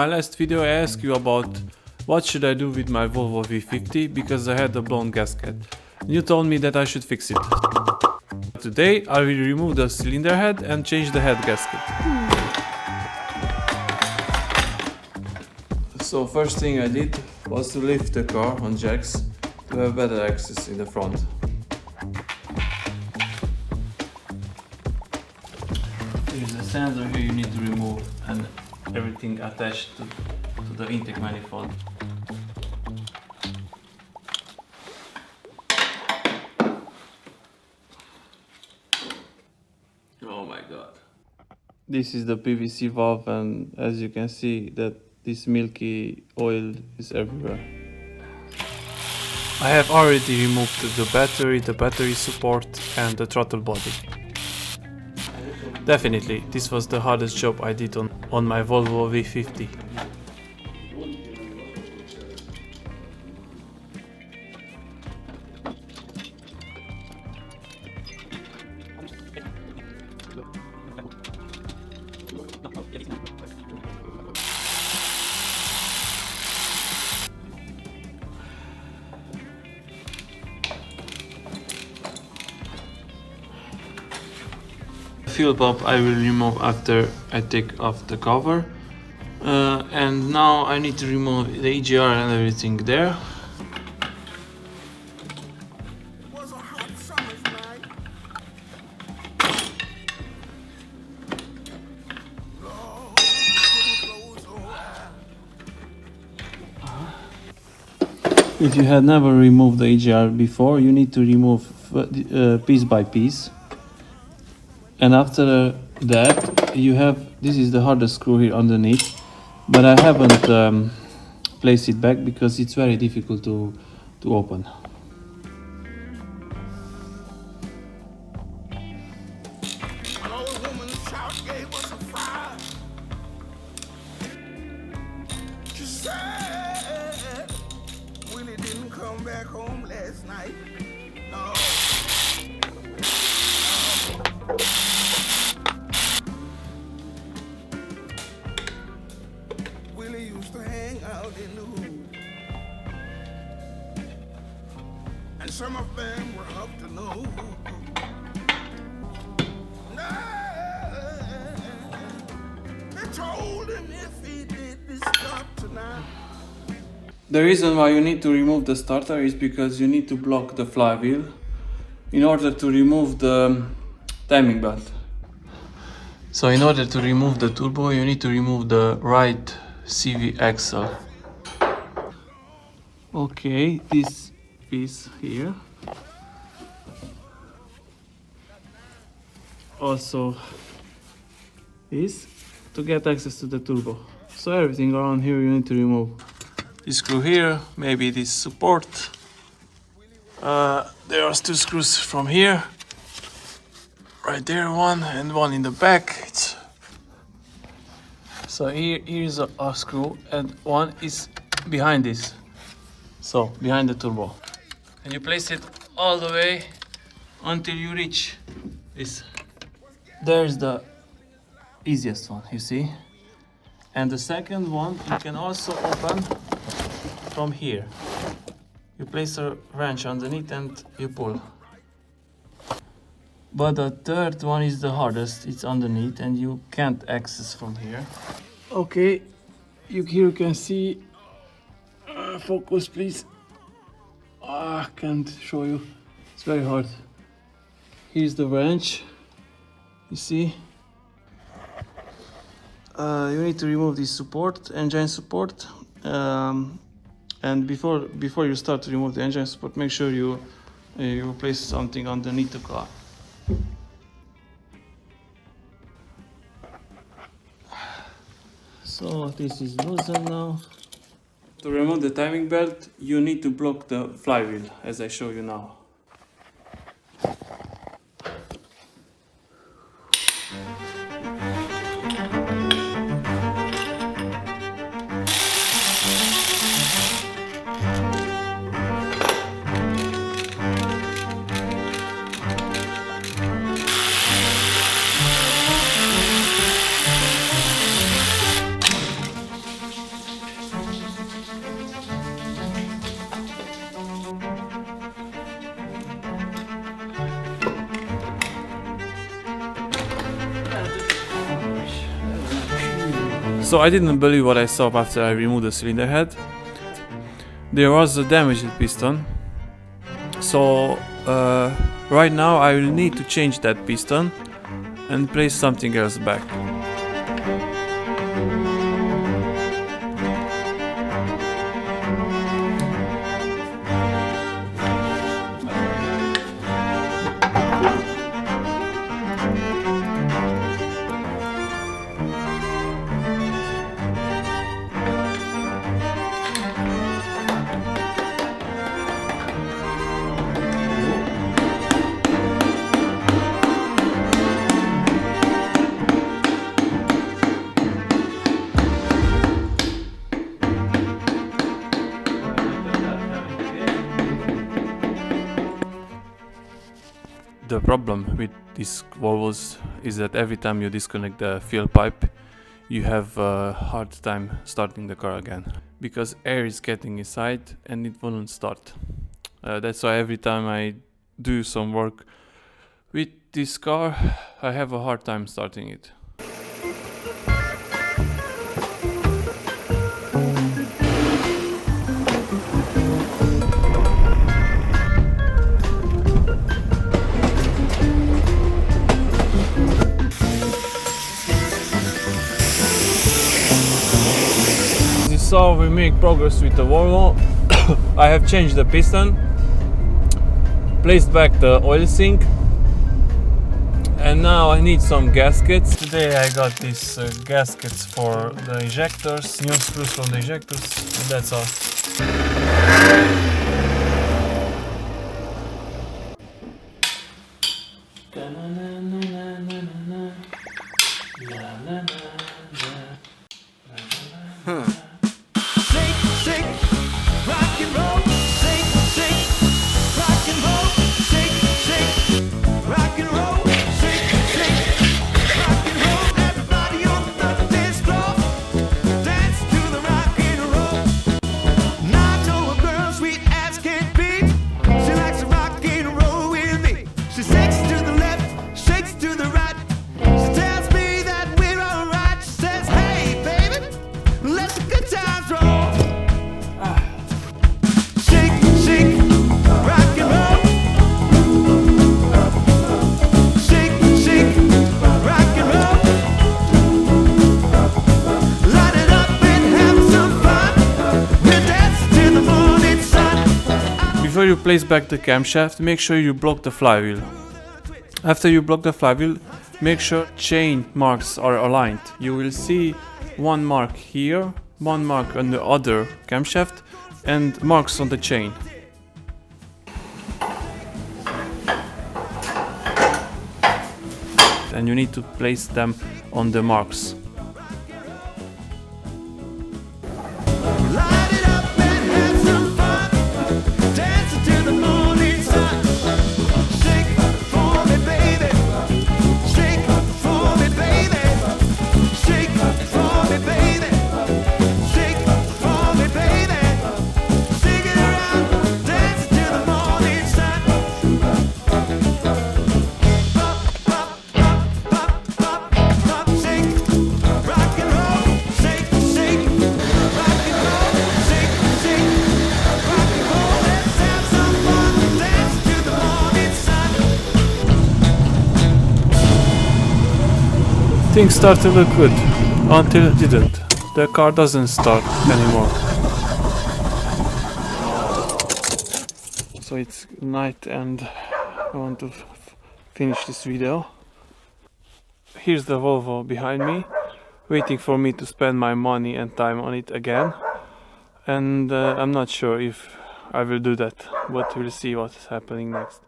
My last video I asked you about what should I do with my Volvo V50 because I had a blown gasket. You told me that I should fix it. Today I will remove the cylinder head and change the head gasket. So first thing I did was to lift the car on jacks to have better access in the front. There's a sensor here you need to remove and everything attached to the intake manifold. Oh my god. This is the PVC valve, and as you can see that this milky oil is everywhere. I have already removed the battery support and the throttle body. Definitely, this was the hardest job I did on my Volvo V50. Fuel pump I will remove after I take off the cover, and now I need to remove the EGR and everything there. If you had never removed the EGR before, you need to remove piece by piece. And after that, you have, this is the hardest screw here underneath, but I haven't placed it back because it's very difficult to open. Willie didn't come back home last night. No. Willie used to hang out in the hood, and some of them were up to no good. They told him if he did this stuff tonight. The reason why you need to remove the starter is because you need to block the flywheel in order to remove the timing belt. So in order to remove the turbo, you need to remove the right CV axle. Okay, this piece here. Also this to get access to the turbo. So everything around here you need to remove. This screw here, maybe this support. There are two screws from here. Right there, one and one in the back. So here's a screw and one is behind this. So behind the turbo. And you place it all the way until you reach this. There's the easiest one, you see. And the second one you can also open from here. You place a wrench underneath and you pull. But the third one is the hardest. It's underneath and you can't access from here. Okay, here you can see, focus please. I can't show you, it's very hard. Here's the wrench, you see. You need to remove this support, engine support, and before you start to remove the engine support, make sure you place something underneath the car. So this is loosened now. To remove the timing belt, you need to block the flywheel, as I show you now. So I didn't believe what I saw after I removed the cylinder head. There was a damaged piston. So right now I will need to change that piston and place something else back. The problem with these Volvos is that every time you disconnect the fuel pipe, you have a hard time starting the car again, because air is getting inside and it won't start. That's why every time I do some work with this car, I have a hard time starting it. So we make progress with the Volvo. I have changed the piston, placed back the oil sink, and now I need some gaskets. Today I got these gaskets for the injectors, new screws from the injectors, and that's all. Before you place back the camshaft, make sure you block the flywheel. After you block the flywheel, make sure chain marks are aligned. You will see one mark here, one mark on the other camshaft, and marks on the chain. And you need to place them on the marks. Things started to look good, until it didn't. The car doesn't start anymore. So it's night and I want to finish this video. Here's the Volvo behind me, waiting for me to spend my money and time on it again. And I'm not sure if I will do that, but we'll see what's happening next.